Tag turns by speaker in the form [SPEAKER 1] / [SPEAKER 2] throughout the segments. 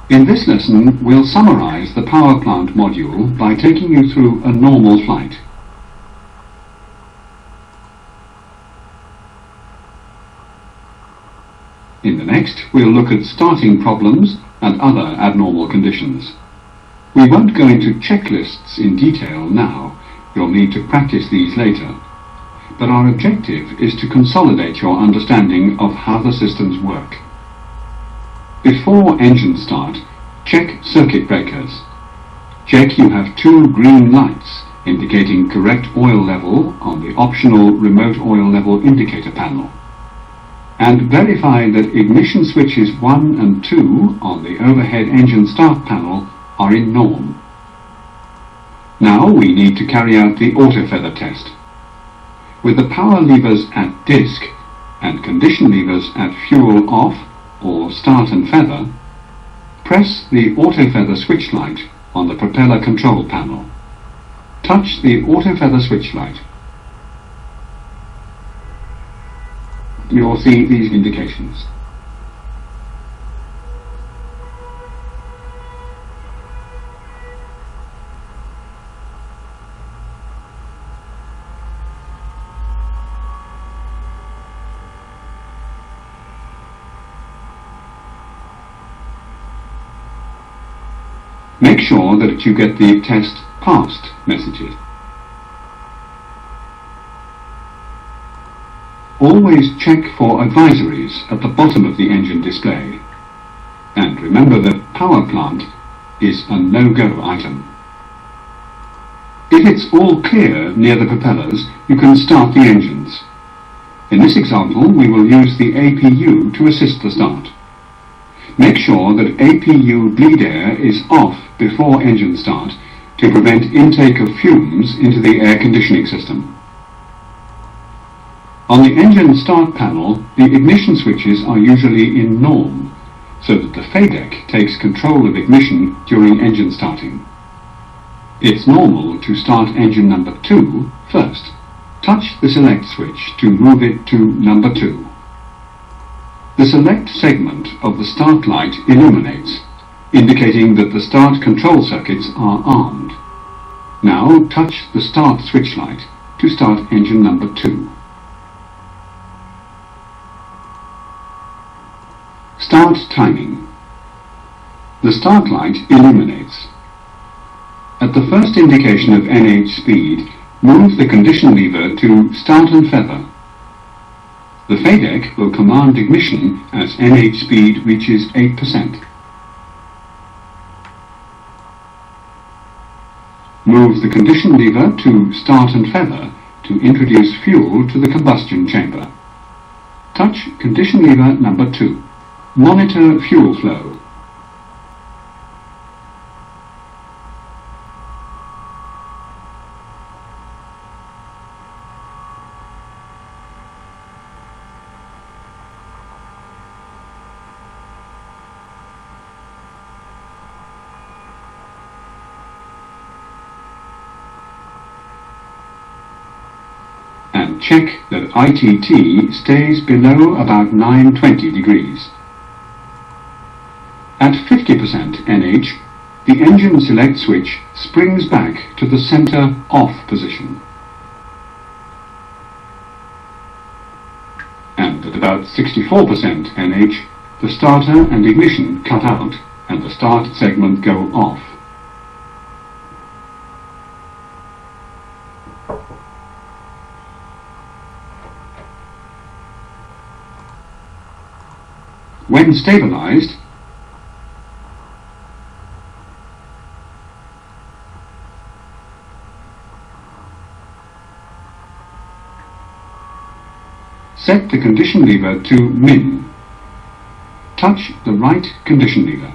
[SPEAKER 1] In this lesson, we'll summarize the power plant module by taking you through a normal flight. In the next, we'll look at starting problems and other abnormal conditions. We won't go into checklists in detail now. You'll need to practice these later. But our objective is to consolidate your understanding of how the systems work. Before engine start, check circuit breakers. Check you have 2 green lights indicating correct oil level on the optional remote oil level indicator panel. And verify that ignition switches 1 and 2 on the overhead engine start panel are in norm. Now we need to carry out the auto feather test. With the power levers at disk and condition levers at fuel off or start and feather, press the auto feather switch light on the propeller control panel. Touch the auto feather switch light. You'll see these indications. Make sure that you get the test passed messages. Always check for advisories at the bottom of the engine display. And remember that power plant is a no-go item. If it's all clear near the propellers, you can start the engines. In this example, we will use the APU to assist the start. Make sure that APU bleed air is off before engine start to prevent intake of fumes into the air conditioning system. On the engine start panel, the ignition switches are usually in norm, so that the FADEC takes control of ignition during engine starting. It's normal to start engine number 2 first. Touch the select switch to move it to number 2. The select segment of the start light illuminates, indicating that the start control circuits are armed. Now touch the start switch light to start engine number 2. Start timing. The start light illuminates. At the first indication of NH speed, move the condition lever to start and feather. The FADEC will command ignition as NH speed reaches 8%. Move the condition lever to start and feather to introduce fuel to the combustion chamber. Touch condition lever number 2. Monitor fuel flow. And check that ITT stays below about 920 degrees. At 50% NH, the engine select switch springs back to the center off position. And at about 64% NH, the starter and ignition cut out and the start segment go off. When stabilized, set the condition lever to min. Touch the right condition lever.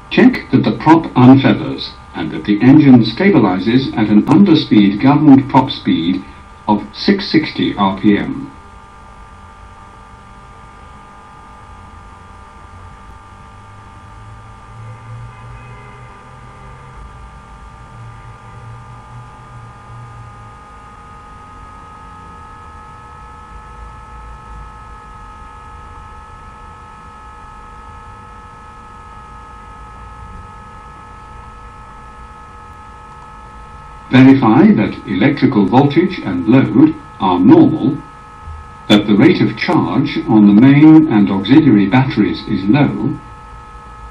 [SPEAKER 1] Check that the prop unfeathers and that the engine stabilizes at an underspeed governed prop speed of 660 RPM. Verify that electrical voltage and load are normal, that the rate of charge on the main and auxiliary batteries is low,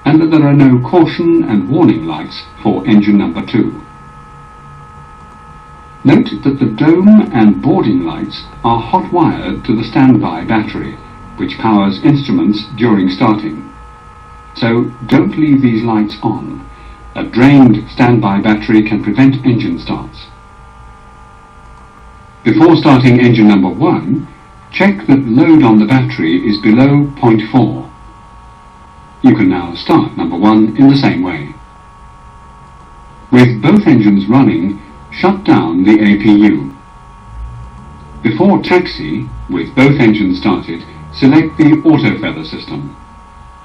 [SPEAKER 1] and that there are no caution and warning lights for engine number 2. Note that the dome and boarding lights are hot-wired to the standby battery, which powers instruments during starting. So don't leave these lights on. A drained standby battery can prevent engine starts. Before starting engine number 1, check that load on the battery is below 0.4. You can now start number 1 in the same way. With both engines running, shut down the APU. Before taxi, with both engines started, select the auto feather system.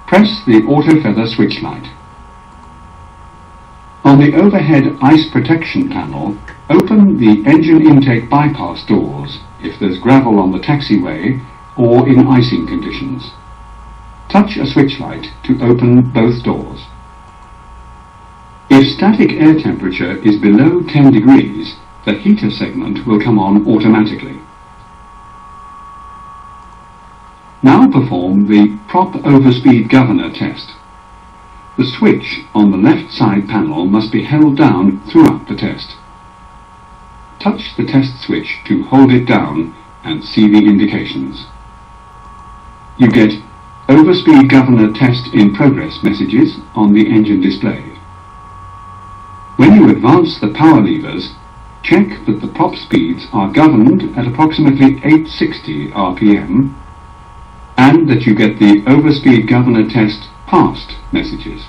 [SPEAKER 1] Press the auto feather switch light. On the overhead ice protection panel, open the engine intake bypass doors if there's gravel on the taxiway or in icing conditions. Touch a switch light to open both doors. If static air temperature is below 10 degrees, the heater segment will come on automatically. Now perform the prop overspeed governor test. The switch on the left side panel must be held down throughout the test. Touch the test switch to hold it down and see the indications. You get Overspeed Governor Test in Progress messages on the engine display. When you advance the power levers, check that the prop speeds are governed at approximately 860 RPM and that you get the Overspeed Governor Test Passed messages.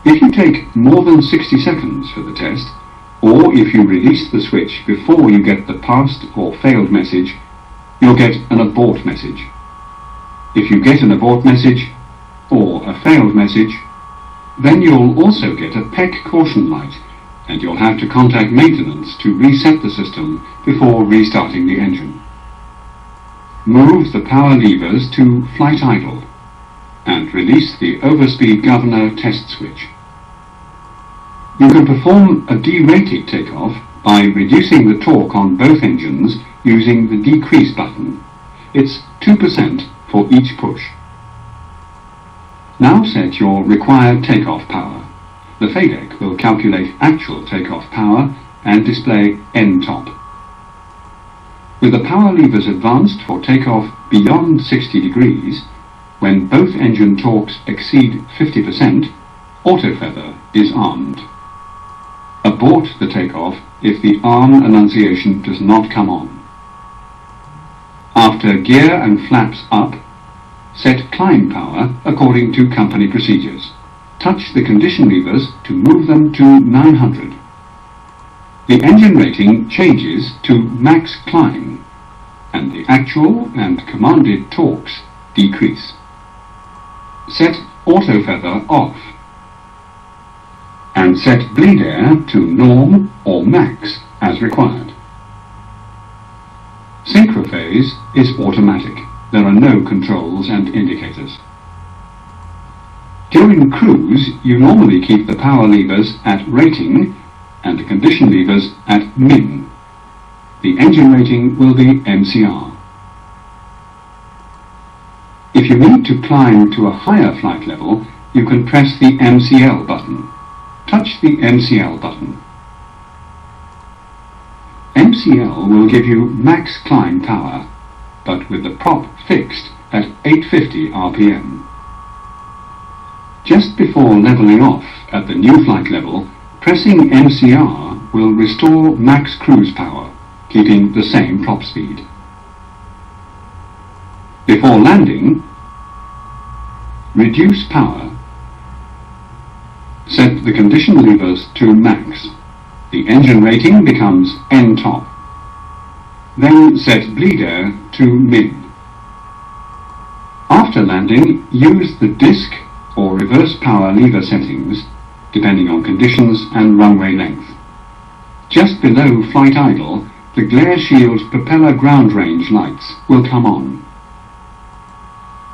[SPEAKER 1] If you take more than 60 seconds for the test, or if you release the switch before you get the passed or failed message, you'll get an abort message. If you get an abort message or a failed message, then you'll also get a PEC caution light, and you'll have to contact maintenance to reset the system before restarting the engine. Move the power levers to flight idle and release the Overspeed Governor test switch. You can perform a derated takeoff by reducing the torque on both engines using the decrease button. It's 2% for each push. Now set your required takeoff power. The FADEC will calculate actual takeoff power and display NTOP. With the power levers advanced for takeoff beyond 60 degrees, when both engine torques exceed 50%, auto feather is armed. Abort the takeoff if the arm annunciation does not come on. After gear and flaps up, set climb power according to company procedures. Touch the condition levers to move them to 900. The engine rating changes to max climb, and the actual and commanded torques decrease. Set auto feather off, and set bleed air to norm or max as required. Synchrophase is automatic. There are no controls and indicators. During cruise, you normally keep the power levers at rating and the condition levers at min. The engine rating will be MCR. If you need to climb to a higher flight level, you can press the MCL button. Touch the MCL button. MCL will give you max climb power, but with the prop fixed at 850 RPM. Just before leveling off at the new flight level, pressing MCR will restore max cruise power, keeping the same prop speed. Before landing, reduce power. Set the condition levers to max. The engine rating becomes NTOP. Then set bleed air to min. After landing, use the disc or reverse power lever settings, depending on conditions and runway length. Just below flight idle, the glare shield propeller ground range lights will come on.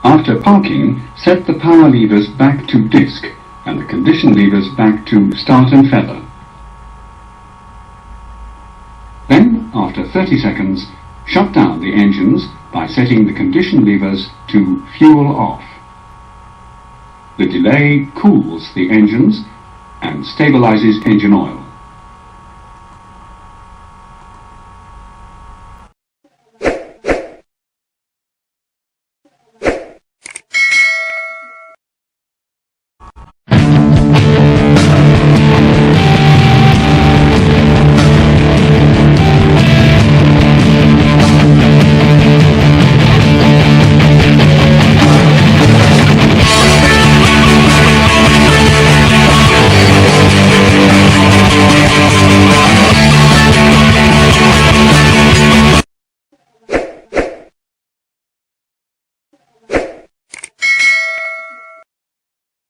[SPEAKER 1] After parking, set the power levers back to disc and the condition levers back to start and feather. Then, after 30 seconds, shut down the engines by setting the condition levers to fuel off. The delay cools the engines and stabilizes engine oil.